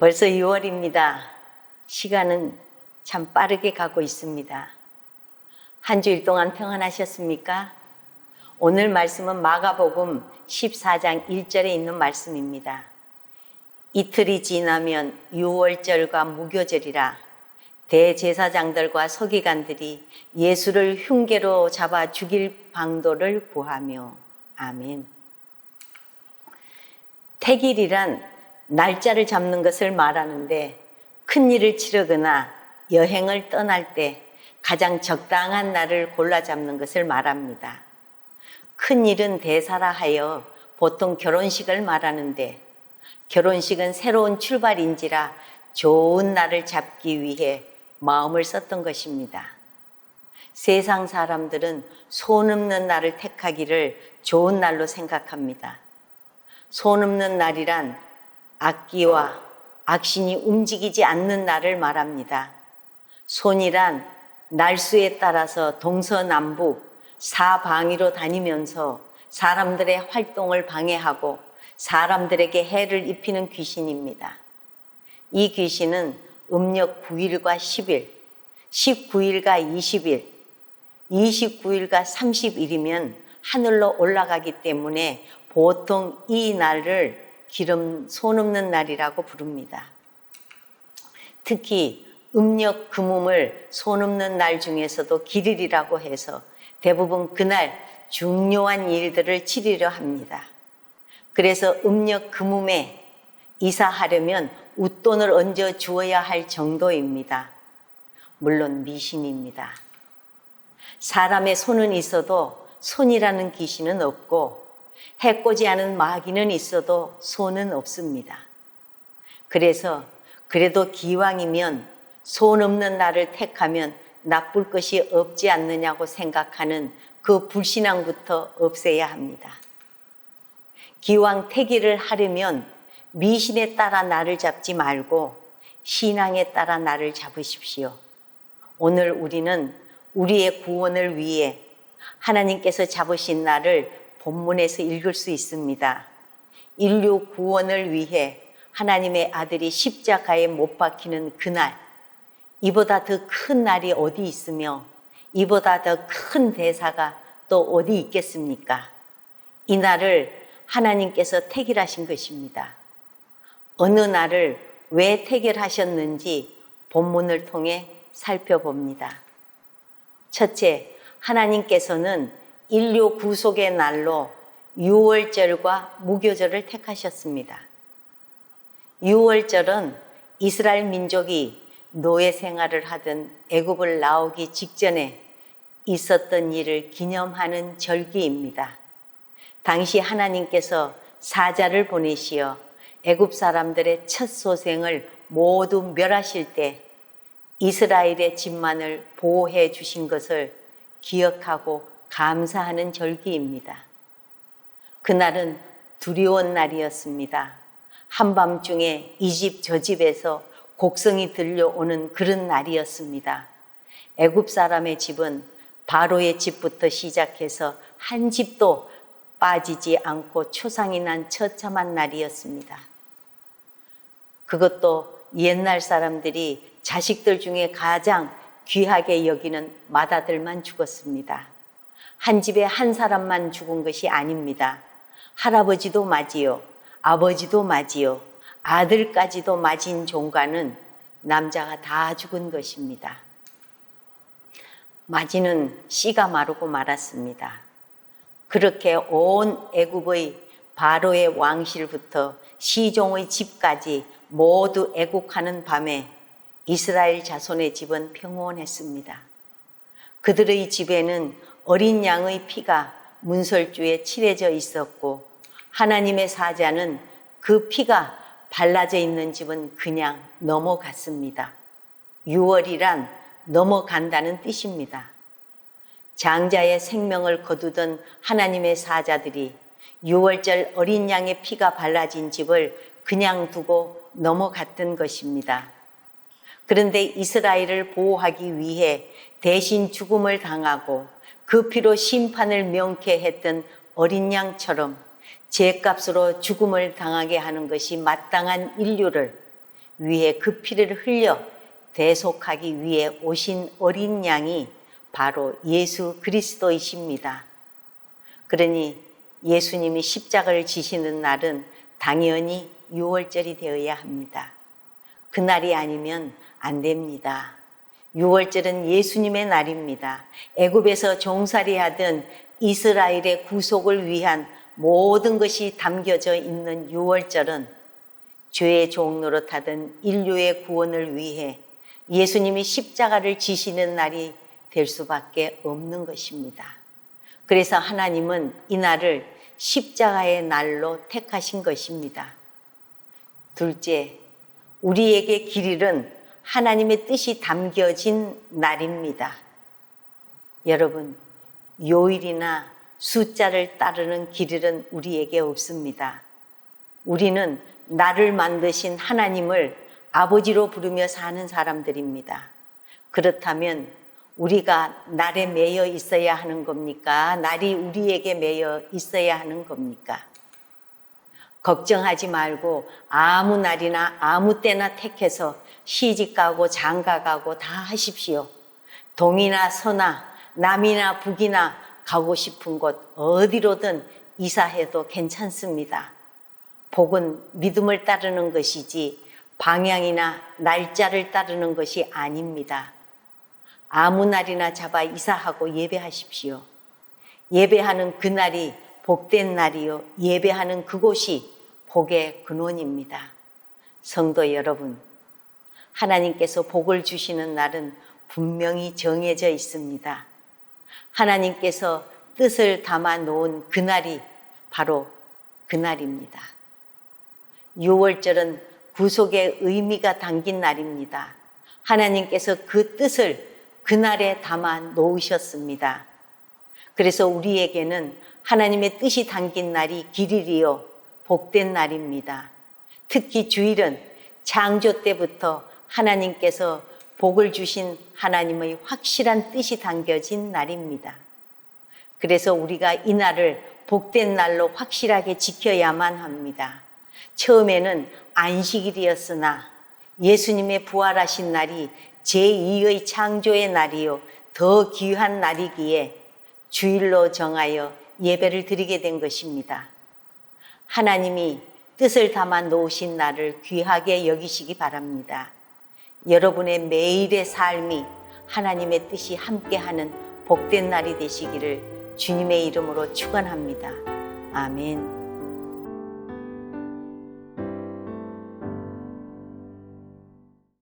벌써 6월입니다. 시간은 참 빠르게 가고 있습니다. 한 주일 동안 평안하셨습니까? 오늘 말씀은 마가복음 14장 1절에 있는 말씀입니다. 이틀이 지나면 유월절과 무교절이라 대제사장들과 서기관들이 예수를 흉계로 잡아 죽일 방도를 구하며. 아멘. 택일이란 날짜를 잡는 것을 말하는데, 큰 일을 치르거나 여행을 떠날 때 가장 적당한 날을 골라 잡는 것을 말합니다. 큰 일은 대사라 하여 보통 결혼식을 말하는데, 결혼식은 새로운 출발인지라 좋은 날을 잡기 위해 마음을 썼던 것입니다. 세상 사람들은 손 없는 날을 택하기를 좋은 날로 생각합니다. 손 없는 날이란 악기와 악신이 움직이지 않는 날을 말합니다. 손이란 날수에 따라서 동서남북 사방위로 다니면서 사람들의 활동을 방해하고 사람들에게 해를 입히는 귀신입니다. 이 귀신은 음력 9일과 10일, 19일과 20일, 29일과 30일이면 하늘로 올라가기 때문에 보통 이 날을 기름 손 없는 날이라고 부릅니다. 특히 음력 금음을 손 없는 날 중에서도 길일이라고 해서 대부분 그날 중요한 일들을 치르려 합니다. 그래서 음력 금음에 이사하려면 웃돈을 얹어 주어야 할 정도입니다. 물론 미신입니다. 사람의 손은 있어도 손이라는 귀신은 없고, 해코지 않은 마귀는 있어도 손은 없습니다. 그래서 그래도 기왕이면 손 없는 날을 택하면 나쁠 것이 없지 않느냐고 생각하는 그 불신앙부터 없애야 합니다. 기왕 택일을 하려면 미신에 따라 날을 잡지 말고 신앙에 따라 날을 잡으십시오. 오늘 우리는 우리의 구원을 위해 하나님께서 잡으신 날을 본문에서 읽을 수 있습니다. 인류 구원을 위해 하나님의 아들이 십자가에 못 박히는 그날, 이보다 더 큰 날이 어디 있으며 이보다 더 큰 대사가 또 어디 있겠습니까? 이 날을 하나님께서 택일하신 것입니다. 어느 날을 왜 택일하셨는지 본문을 통해 살펴봅니다. 첫째, 하나님께서는 인류 구속의 날로 유월절과 무교절을 택하셨습니다. 유월절은 이스라엘 민족이 노예 생활을 하던 애굽을 나오기 직전에 있었던 일을 기념하는 절기입니다. 당시 하나님께서 사자를 보내시어 애굽 사람들의 첫 소생을 모두 멸하실 때 이스라엘의 집만을 보호해 주신 것을 기억하고 감사하는 절기입니다. 그날은 두려운 날이었습니다. 한밤중에 이 집 저 집에서 곡성이 들려오는 그런 날이었습니다. 애굽 사람의 집은 바로의 집부터 시작해서 한 집도 빠지지 않고 초상이 난 처참한 날이었습니다. 그것도 옛날 사람들이 자식들 중에 가장 귀하게 여기는 맏아들만 죽었습니다. 한 집에 한 사람만 죽은 것이 아닙니다. 할아버지도 맞이요, 아버지도 맞이요, 아들까지도 맞은 종가는 남자가 다 죽은 것입니다. 맞이는 씨가 마르고 말았습니다. 그렇게 온 애굽의 바로의 왕실부터 시종의 집까지 모두 애국하는 밤에 이스라엘 자손의 집은 평온했습니다. 그들의 집에는 어린 양의 피가 문설주에 칠해져 있었고, 하나님의 사자는 그 피가 발라져 있는 집은 그냥 넘어갔습니다. 유월이란 넘어간다는 뜻입니다. 장자의 생명을 거두던 하나님의 사자들이 유월절 어린 양의 피가 발라진 집을 그냥 두고 넘어갔던 것입니다. 그런데 이스라엘을 보호하기 위해 대신 죽음을 당하고 그 피로 심판을 명쾌했던 어린 양처럼 죄값으로 죽음을 당하게 하는 것이 마땅한 인류를 위해 그 피를 흘려 대속하기 위해 오신 어린 양이 바로 예수 그리스도이십니다. 그러니 예수님이 십자가를 지시는 날은 당연히 유월절이 되어야 합니다. 그날이 아니면 안 됩니다. 유월절은 예수님의 날입니다. 애굽에서 종살이하던 이스라엘의 구속을 위한 모든 것이 담겨져 있는 유월절은 죄의 종 노릇하던 인류의 구원을 위해 예수님이 십자가를 지시는 날이 될 수밖에 없는 것입니다. 그래서 하나님은 이 날을 십자가의 날로 택하신 것입니다. 둘째, 우리에게 길일은 하나님의 뜻이 담겨진 날입니다. 여러분, 요일이나 숫자를 따르는 길일은 우리에게 없습니다. 우리는 나를 만드신 하나님을 아버지로 부르며 사는 사람들입니다. 그렇다면 우리가 날에 매여 있어야 하는 겁니까? 날이 우리에게 매여 있어야 하는 겁니까? 걱정하지 말고 아무 날이나 아무 때나 택해서 시집가고 장가가고 다 하십시오. 동이나 서나 남이나 북이나 가고 싶은 곳 어디로든 이사해도 괜찮습니다. 복은 믿음을 따르는 것이지 방향이나 날짜를 따르는 것이 아닙니다. 아무 날이나 잡아 이사하고 예배하십시오. 예배하는 그날이 복된 날이요, 예배하는 그곳이 복의 근원입니다. 성도 여러분, 하나님께서 복을 주시는 날은 분명히 정해져 있습니다. 하나님께서 뜻을 담아 놓은 그날이 바로 그날입니다. 유월절은 구속의 의미가 담긴 날입니다. 하나님께서 그 뜻을 그날에 담아 놓으셨습니다. 그래서 우리에게는 하나님의 뜻이 담긴 날이 길일이요 복된 날입니다. 특히 주일은 창조 때부터 하나님께서 복을 주신 하나님의 확실한 뜻이 담겨진 날입니다. 그래서 우리가 이 날을 복된 날로 확실하게 지켜야만 합니다. 처음에는 안식일이었으나 예수님의 부활하신 날이 제2의 창조의 날이요 더 귀한 날이기에 주일로 정하여 예배를 드리게 된 것입니다. 하나님이 뜻을 담아 놓으신 날을 귀하게 여기시기 바랍니다. 여러분의 매일의 삶이 하나님의 뜻이 함께하는 복된 날이 되시기를 주님의 이름으로 축원합니다. 아멘.